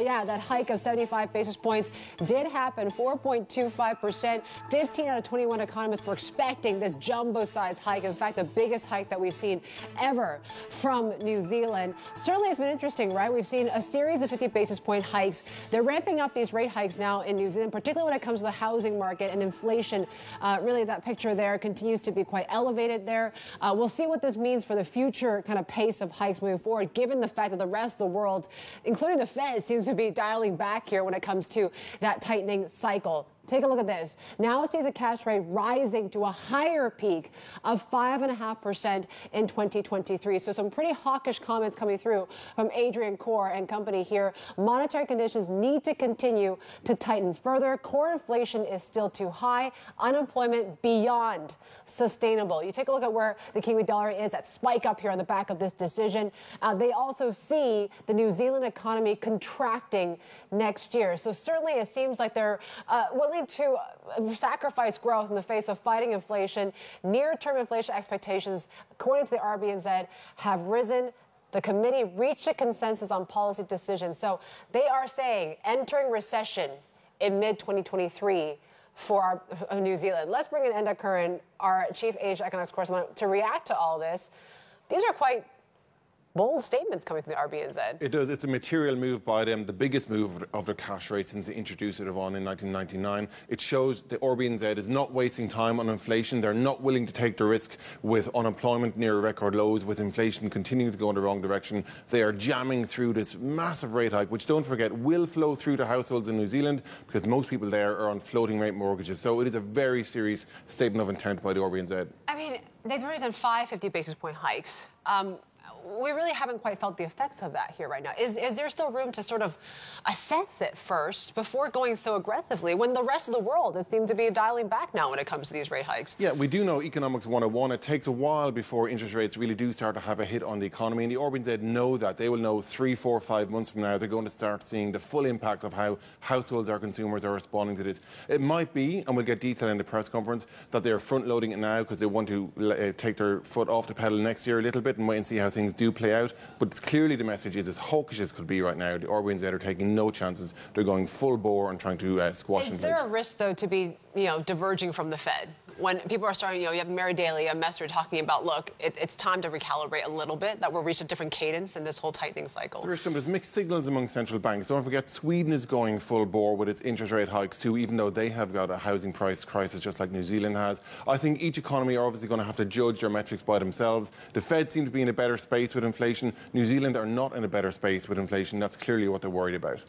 Yeah, that hike of 75 basis points did happen, 4.25%. 15 out of 21 economists were expecting this jumbo-sized hike. In fact, the biggest hike that we've seen ever from New Zealand. Certainly it's been interesting, right? We've seen a series of 50 basis point hikes. They're ramping up these rate hikes now in New Zealand, particularly when it comes to the housing market and inflation. Really, that picture there continues to be quite elevated there. We'll see what this means for the future kind of pace of hikes moving forward, given the fact that the rest of the world, including the Fed, seems to be dialing back here when it comes to that tightening cycle. Take a look at this. Now it sees a cash rate rising to a higher peak of 5.5% in 2023. So some pretty hawkish comments coming through from Adrian Core and company here. Monetary conditions need to continue to tighten further. Core inflation is still too high. Unemployment beyond sustainable. You take a look at where the Kiwi dollar is, that spike up here on the back of this decision. They also see the New Zealand economy contracting next year. So certainly it seems like they're willing to sacrifice growth in the face of fighting inflation. Near-term inflation expectations, according to the RBNZ, have risen. The committee reached a consensus on policy decisions. So they are saying entering recession in mid-2023 for New Zealand. Let's bring in Enda Curran, our chief Asia economics correspondent, to react to all this. These are quite bold statements coming from the RBNZ. It does. It's a material move by them, the biggest move of their cash rate since they introduced it in 1999. It shows the RBNZ is not wasting time on inflation. They're not willing to take the risk with unemployment near record lows, with inflation continuing to go in the wrong direction. They are jamming through this massive rate hike, which, don't forget, will flow through to households in New Zealand because most people there are on floating rate mortgages. So it is a very serious statement of intent by the RBNZ. I mean, they've already done 5 50 basis point hikes. We really haven't quite felt the effects of that here right now. Is there still room to sort of assess it first before going so aggressively when the rest of the world has seemed to be dialing back now when it comes to these rate hikes? Yeah, we do know Economics 101. It takes a while before interest rates really do start to have a hit on the economy. And the RBNZ know that. They will know 3, 4, 5 months from now they're going to start seeing the full impact of how households or consumers are responding to this. It might be, and we'll get detail in the press conference, that they're front-loading it now because they want to take their foot off the pedal next year a little bit and wait and see how things do play out. But it's clearly the message is as hawkish as could be right now. The RBNZ are taking no chances. They're going full bore and trying to squash inflation. Is there a risk, though, to be, diverging from the Fed? When people are starting, you have Mary Daly, a Messer, talking about, look, it's time to recalibrate a little bit, that we'll reach a different cadence in this whole tightening cycle. There's mixed signals among central banks. Don't forget, Sweden is going full bore with its interest rate hikes too, even though they have got a housing price crisis just like New Zealand has. I think each economy are obviously going to have to judge their metrics by themselves. The Fed seem to be in a better space with inflation. New Zealand are not in a better space with inflation. That's clearly what they're worried about.